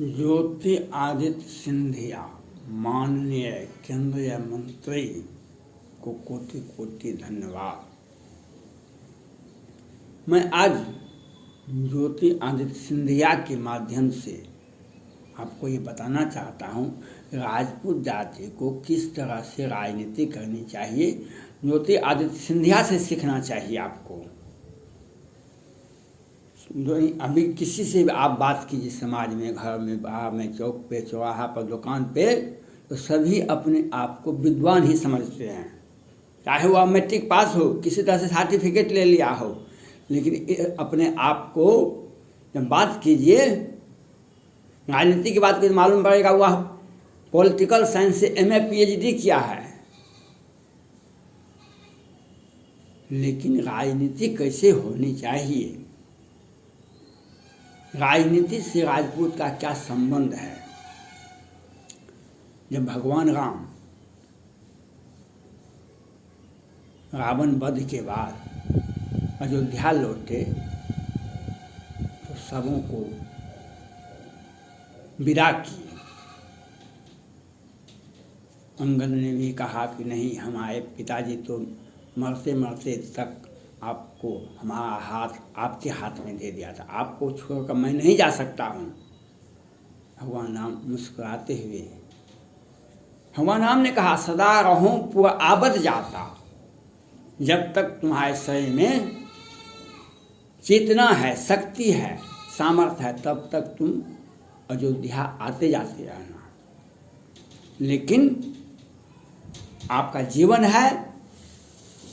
ज्योति आदित्य सिंधिया माननीय केंद्रीय मंत्री को कोटि कोटि धन्यवाद। मैं आज ज्योति आदित्य सिंधिया के माध्यम से आपको ये बताना चाहता हूँ राजपूत जाति को किस तरह से राजनीति करनी चाहिए। ज्योति आदित्य सिंधिया से सीखना चाहिए आपको। अभी किसी से भी आप बात कीजिए, समाज में, घर में, बाहर में, चौक पे, चौराहा पर, दुकान पे, तो सभी अपने आप को विद्वान ही समझते हैं। चाहे वो मैट्रिक पास हो, किसी तरह से सर्टिफिकेट ले लिया हो, लेकिन अपने आप को जब बात कीजिए, राजनीति की बात कीजिए, मालूम पड़ेगा वह पॉलिटिकल साइंस से MA PhD किया है। लेकिन राजनीति कैसे होनी चाहिए, राजनीति से राजपूत का क्या संबंध है। जब भगवान राम रावण वध के बाद अयोध्या लौटे तो सबों को विदा किए। अंगद ने भी कहा कि नहीं, हमारे पिताजी तो मरते मरते तक आपको हमारा हाथ आपके हाथ में दे दिया था, आपको छोड़कर मैं नहीं जा सकता हूँ। भगवान राम मुस्कुराते हुए, भगवान राम ने कहा सदा रहूं पूरा आबद जाता, जब तक तुम्हारे शरीर में चेतना है, शक्ति है, सामर्थ्य है, तब तक तुम अयोध्या आते जाते रहना। लेकिन आपका जीवन है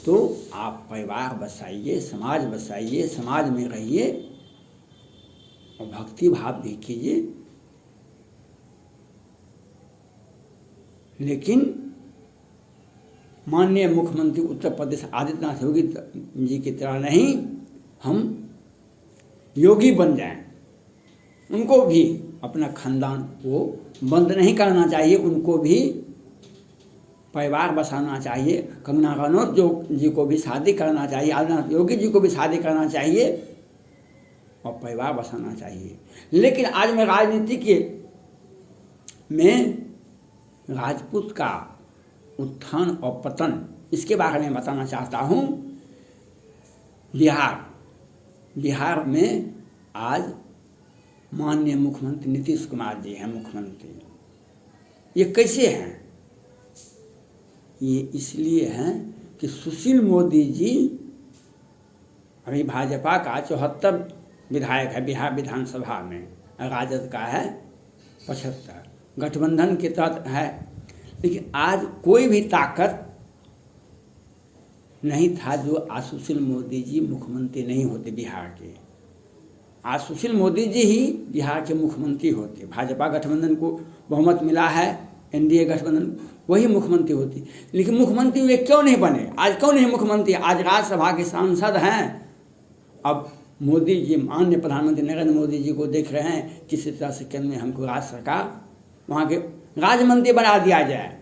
तो आप परिवार बसाइए, समाज बसाइए, समाज में रहिए और भक्ति भाव भी कीजिए। लेकिन माननीय मुख्यमंत्री उत्तर प्रदेश आदित्यनाथ योगी जी की तरह नहीं हम योगी बन जाएं। उनको भी अपना खानदान को बंद नहीं करना चाहिए, उनको भी परिवार बसाना चाहिए। कंगना रनौत जी को भी शादी करना चाहिए, आदित्यनाथ योगी जी को भी शादी करना चाहिए और परिवार बसाना चाहिए। लेकिन आज मैं राजनीति के में राजपूत का उत्थान और पतन, इसके बारे में बताना चाहता हूँ। बिहार में आज माननीय मुख्यमंत्री नीतीश कुमार जी हैं मुख्यमंत्री। ये कैसे हैं? ये इसलिए हैं कि सुशील मोदी जी अभी भाजपा का 74 विधायक है बिहार विधानसभा में, राजद का है 75, गठबंधन के तहत है। लेकिन आज कोई भी ताकत नहीं था जो आज सुशील मोदी जी मुख्यमंत्री नहीं होते बिहार के। आज सुशील मोदी जी ही बिहार के मुख्यमंत्री होते। भाजपा गठबंधन को बहुमत मिला है, NDA गठबंधन, वही मुख्यमंत्री होती। लेकिन मुख्यमंत्री वे क्यों नहीं बने? आज क्यों नहीं मुख्यमंत्री? आज राज्यसभा के सांसद हैं। अब मोदी जी, माननीय प्रधानमंत्री नरेंद्र मोदी जी को देख रहे हैं किसी तरह से केंद्र में हमको राज्य सरकार, वहाँ के राज्य मंत्री बना दिया जाए।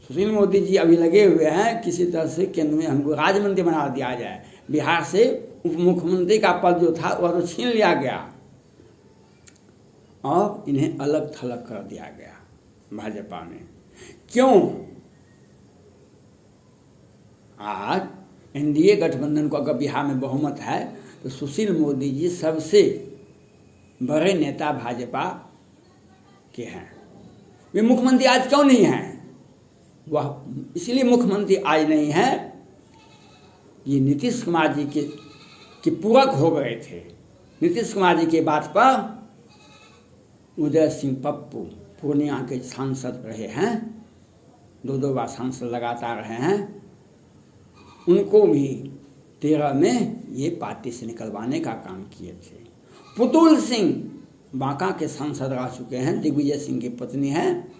सुशील मोदी जी अभी लगे हुए हैं किसी तरह से केंद्र में हमको राज्य मंत्री बना दिया जाए। बिहार से उप मुख्यमंत्री का पद जो था वह तो छीन लिया गया और इन्हें अलग थलग कर दिया गया भाजपा ने। क्यों? आज NDA गठबंधन को अगर बिहार में बहुमत है तो सुशील मोदी जी सबसे बड़े नेता भाजपा के हैं। वे मुख्यमंत्री आज क्यों नहीं हैं? वह इसलिए मुख्यमंत्री आज नहीं है, ये नीतीश कुमार जी के पूरक हो गए थे। नीतीश कुमार जी के बात पर उदय सिंह पप्पू पूर्णिया के सांसद रहे हैं, 2 बार सांसद लगातार रहे हैं। उनको भी 13 में ये पार्टी से निकलवाने का काम किए थे। पुतुल सिंह बांका के सांसद रह चुके हैं, दिग्विजय सिंह की पत्नी है,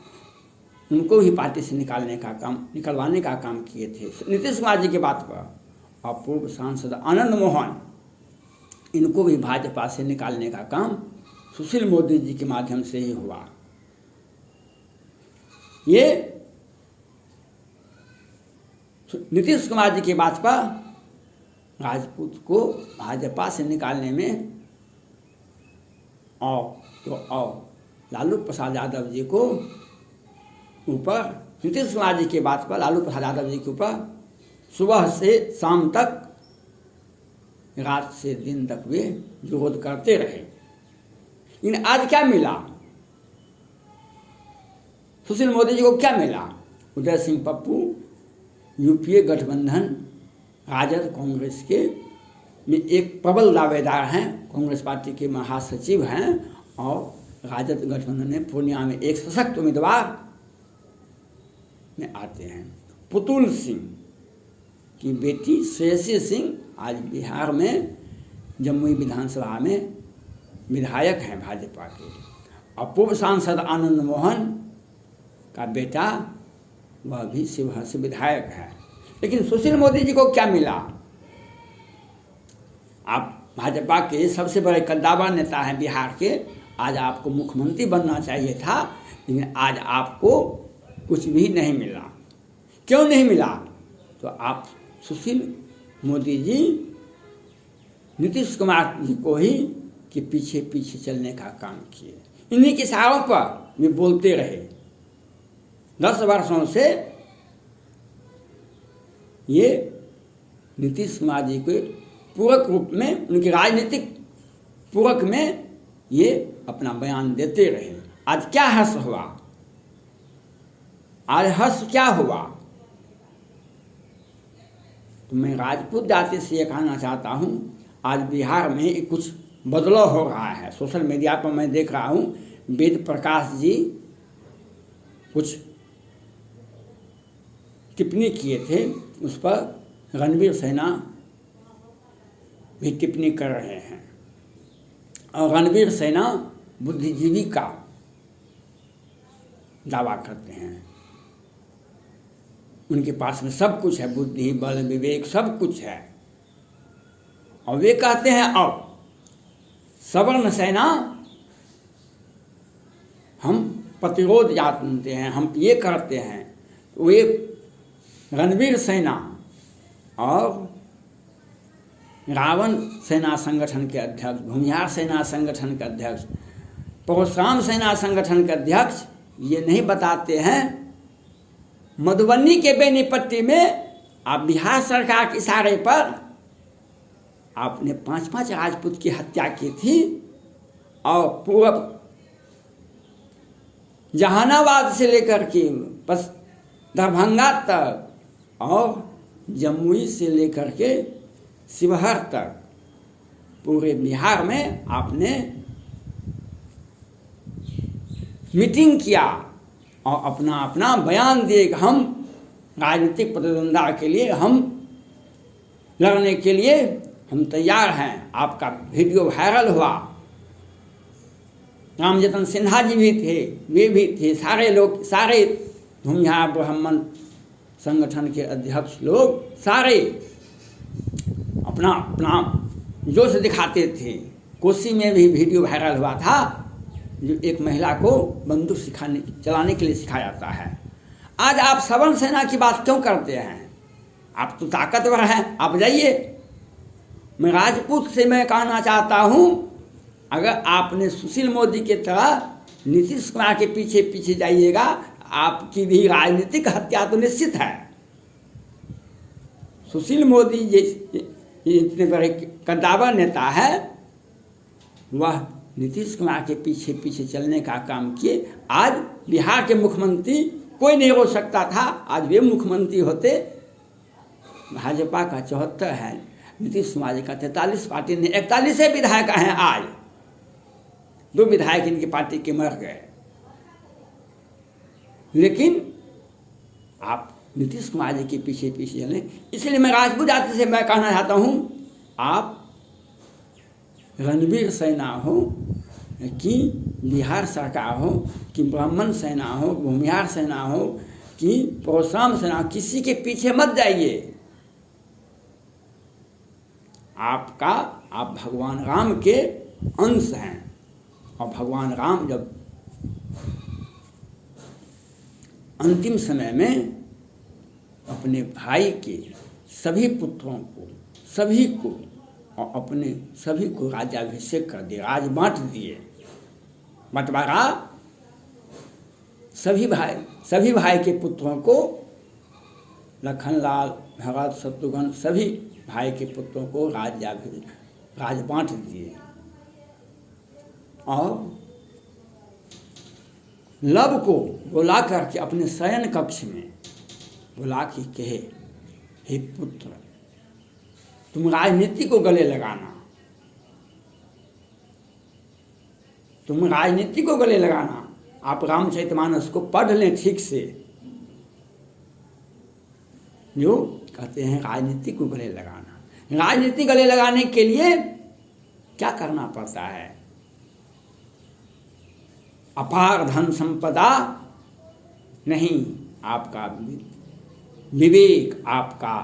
उनको भी पार्टी से निकलवाने का काम किए थे नीतीश कुमार जी के बात पर। और पूर्व सांसद आनंद मोहन, इनको भी भाजपा से निकालने का काम सुशील मोदी जी के माध्यम से ही हुआ। ये नीतीश कुमार जी की बात पर राजपूत को भाजपा से निकालने में आओ तो आओ। लालू प्रसाद यादव जी को ऊपर, नीतीश कुमार जी की बात पर लालू प्रसाद यादव जी के ऊपर सुबह से शाम तक, रात से दिन तक वे विरोध करते रहे। लेकिन आज क्या मिला? सुशील मोदी जी को क्या मिला? उदय सिंह पप्पू यूपीए गठबंधन राजद कांग्रेस के में एक प्रबल दावेदार हैं, कांग्रेस पार्टी के महासचिव हैं और राजद गठबंधन में पूर्णिया में एक सशक्त उम्मीदवार में आते हैं। पुतुल सिंह की बेटी श्रेयसी सिंह आज बिहार में जमुई विधानसभा में विधायक हैं भाजपा के, और पूर्व सांसद आनंद मोहन का बेटा वह भी शिवहर से विधायक है। लेकिन सुशील मोदी जी को क्या मिला? आप भाजपा के सबसे बड़े कद्दावर नेता हैं बिहार के, आज आपको मुख्यमंत्री बनना चाहिए था, लेकिन आज आपको कुछ भी नहीं मिला। क्यों नहीं मिला? तो आप सुशील मोदी जी नीतीश कुमार जी को ही के पीछे पीछे चलने का काम किए। इन्हीं के इशारों पर वे बोलते रहे। 10 वर्षों से ये नीतीश कुमार जी के पूरक रूप में, उनके राजनीतिक पूरक में ये अपना बयान देते रहे। आज क्या हर्ष हुआ? आज हर्ष क्या हुआ? तो मैं राजपूत जाति से ये कहना चाहता हूँ, आज बिहार में कुछ बदलाव हो रहा है। सोशल मीडिया पर मैं देख रहा हूँ, वेद प्रकाश जी कुछ टिप्पणी किए थे, उस पर रणवीर सेना भी टिप्पणी कर रहे हैं। और रणवीर सेना बुद्धिजीवी का दावा करते हैं, उनके पास में सब कुछ है, बुद्धि बल विवेक सब कुछ है। और वे कहते हैं अब सवर्ण सेना हम प्रतिरोध जानते हैं, हम ये करते हैं। तो वे रणवीर सेना और रावण सेना संगठन के अध्यक्ष, भूमिहार सेना संगठन के अध्यक्ष, परशुराम सेना संगठन के अध्यक्ष ये नहीं बताते हैं मधुबनी के बेनीपट्टी में आप बिहार सरकार के इशारे पर आपने 5 राजपूत की हत्या की थी, और पूर्व जहानाबाद से लेकर के बस दरभंगा तक और जमुई से लेकर के शिवहर तक पूरे बिहार में आपने मीटिंग किया और अपना अपना बयान दिए कि हम राजनीतिक प्रतिद्वंद्विता के लिए, हम लड़ने के लिए हम तैयार हैं। आपका वीडियो वायरल हुआ, रामजतन सिन्हा जी भी थे, वे भी थे, सारे लोग, सारे भूमिहार ब्राह्मण संगठन के अध्यक्ष लोग सारे अपना अपना जोश दिखाते थे। कोसी में भी वीडियो वायरल हुआ था, जो एक महिला को बंदूक चलाने के लिए सिखाया जाता है। आज आप सवर्ण सेना की बात क्यों करते हैं? आप तो ताकतवर हैं, आप जाइए। मैं राजपूत से मैं कहना चाहता हूँ, अगर आपने सुशील मोदी के तरह नीतीश कुमार के पीछे पीछे जाइएगा, आपकी भी राजनीतिक हत्या तो निश्चित है। सुशील मोदी जैसे इतने बड़े कद्दावर नेता है, वह नीतीश कुमार के पीछे पीछे चलने का काम किए। आज बिहार के मुख्यमंत्री कोई नहीं हो सकता था, आज वे मुख्यमंत्री होते। भाजपा का 74 है, नीतीश कुमार जी का 43, पार्टी ने 41 विधायक हैं। आज 2 विधायक इनकी पार्टी के मर गए, लेकिन आप नीतीश कुमार जी के पीछे पीछे चलें। इसलिए मैं राजपूत जाति से मैं कहना चाहता हूँ, आप रणवीर सेना हो कि बिहार सरकार हो कि ब्राह्मण सेना हो, भूमिहार सेना हो कि परशुराम सेना, किसी के पीछे मत जाइए। आप भगवान राम के अंश हैं, और भगवान राम जब अंतिम समय में अपने भाई के सभी पुत्रों को, सभी को, और अपने सभी को राज्याभिषेक कर दिए, राज बांट दिए, बंटवारा सभी भाई के पुत्रों को, लखनलाल, भरत, शत्रुघ्न सभी भाई के पुत्रों को राज बांट दिए। और लव को बुला करके अपने शयन कक्ष में बुला के कहे, हे पुत्र, तुम राजनीति को गले लगाना, तुम राजनीति को गले लगाना। आप रामचरितमानस को पढ़ लें ठीक से, जो कहते हैं राजनीति को गले लगाना। राजनीति गले लगाने के लिए क्या करना पड़ता है? अपार धन संपदा नहीं, आपका विवेक, आपका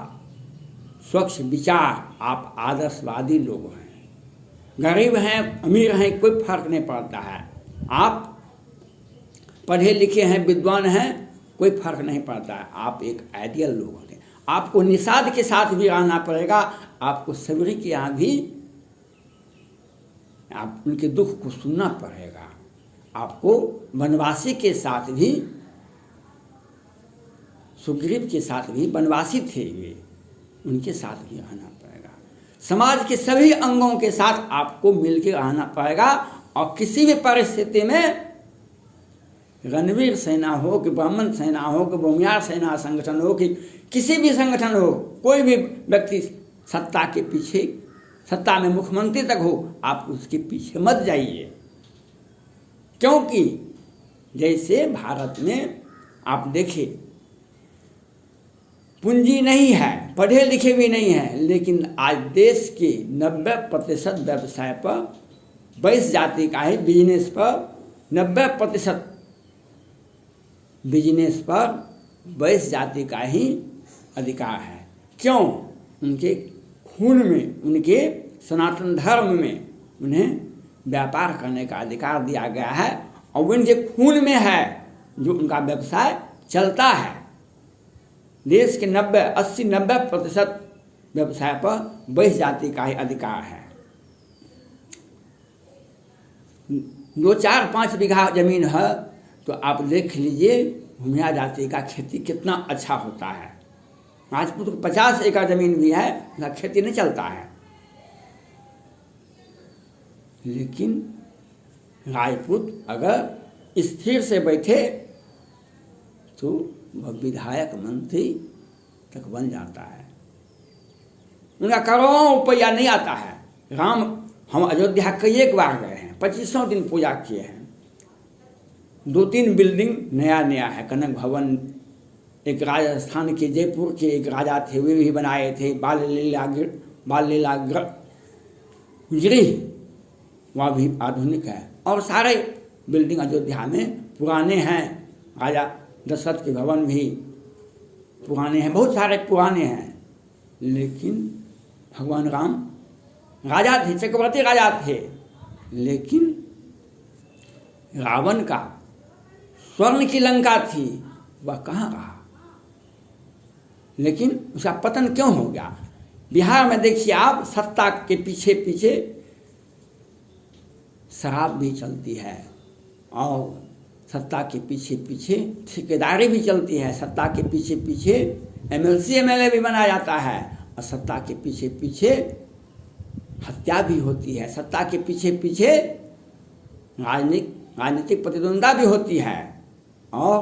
स्वच्छ विचार, आप आदर्शवादी लोग हैं। गरीब हैं, अमीर हैं, कोई फर्क नहीं पड़ता है। आप पढ़े लिखे हैं, विद्वान हैं, कोई फर्क नहीं पड़ता है। आप एक आइडियल लोग होते हैं। आपको निषाद के साथ भी रहना पड़ेगा, आपको सबरी के यहाँ भी आप उनके दुख को सुनना पड़ेगा। आपको वनवासी के साथ भी, सुग्रीव के साथ भी, वनवासी थे वे, उनके साथ भी रहना पड़ेगा। समाज के सभी अंगों के साथ आपको मिलकर रहना पड़ेगा। और किसी भी परिस्थिति में, रणवीर सेना हो कि ब्राह्मण सेना हो कि भूमियार सेना संगठन हो कि किसी भी संगठन हो, कोई भी व्यक्ति सत्ता के पीछे, सत्ता में मुख्यमंत्री तक हो, आप उसके पीछे मत जाइए। क्योंकि जैसे भारत में आप देखें, पूंजी नहीं है, पढ़े लिखे भी नहीं है, लेकिन आज देश के 90% व्यवसाय पर, 22 जाति का ही बिजनेस पर 90% बिजनेस पर 22 जाति का ही अधिकार है। क्यों? उनके खून में, उनके सनातन धर्म में उन्हें व्यापार करने का अधिकार दिया गया है और उनके खून में है, जो उनका व्यवसाय चलता है। देश के 80-90% व्यवसाय पर 22 जाति का ही अधिकार है। 2-4-5 बीघा जमीन है तो आप देख लीजिए भूमिया जाति का खेती कितना अच्छा होता है। राजपूत को 50 एकड़ जमीन भी है, उसका खेती नहीं चलता है। लेकिन राजपूत अगर स्थिर से बैठे तो वह विधायक मंत्री तक बन जाता है। उनका करोड़ों रुपया नहीं आता है। हम अयोध्या कई एक बार गए हैं, 25 दिन पूजा किए हैं। 2-3 बिल्डिंग नया है। कनक भवन, एक राजस्थान के जयपुर के एक राजा थे, वे भी बनाए थे। बाल लीला गृह, वह भी आधुनिक है। और सारे बिल्डिंग अयोध्या में पुराने हैं। राजा दशरथ के भवन भी पुराने हैं, बहुत सारे पुराने हैं। लेकिन भगवान राम राजा थे, चक्रवर्ती राजा थे, लेकिन रावण का स्वर्ण की लंका थी, वह कहाँ रहा? लेकिन उसका पतन क्यों हो गया? बिहार में देखिए आप, सत्ता के पीछे पीछे शराब भी चलती है और सत्ता के पीछे पीछे ठेकेदारी भी चलती है। सत्ता के पीछे पीछे MLC MLA भी बनाया जाता है और सत्ता के पीछे पीछे हत्या भी होती है। सत्ता के पीछे पीछे राजनीतिक प्रतिद्वंद्विता भी होती है और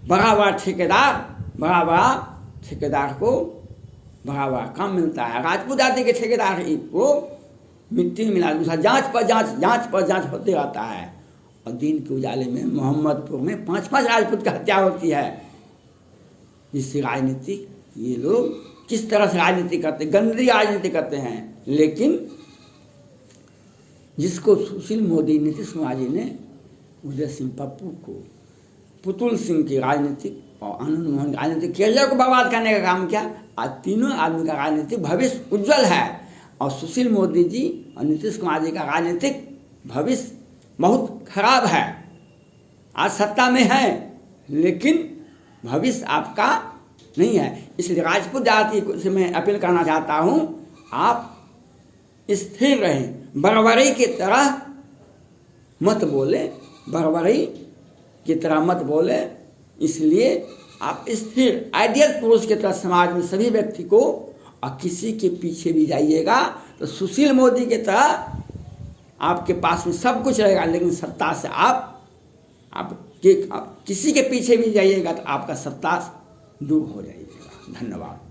बड़ा ठेकेदार को बड़ा काम मिलता है। राजपूत जाति के ठेकेदार को मिट्टी में मिला, दूसरा जांच पर जांच होते रहता है। और दिन के उजाले में मोहम्मदपुर में 5-5 राजपूत की हत्या होती है। जिससे राजनीति, ये लोग किस तरह से राजनीति करते, गंदी राजनीति करते हैं। लेकिन जिसको सुशील मोदी, नीतीश कुमार जी ने उदय सिंह पप्पू को, पुतुल सिंह की राजनीतिक और आनंद मोहन राजनीतिक कैरियर को बर्बाद करने का काम किया। आज तीनों आदमी का राजनीतिक भविष्य उज्जवल है और सुशील मोदी जी और नीतीश कुमार जी का राजनीतिक भविष्य बहुत खराब है। आज सत्ता में है लेकिन भविष्य आपका नहीं है। इसलिए राजपूत जाति से मैं अपील करना चाहता हूँ, आप स्थिर रहें, बराबरी की तरह मत बोले, बड़बड़ी की तरह मत बोले। इसलिए आप स्थिर आइडियल पुरुष की तरह समाज में सभी व्यक्ति को, और किसी के पीछे भी जाइएगा तो सुशील मोदी की तरह आपके पास में सब कुछ रहेगा, लेकिन सत्ता से आप किसी के पीछे भी जाइएगा तो आपका सत्ता दूर हो जाइएगा। धन्यवाद।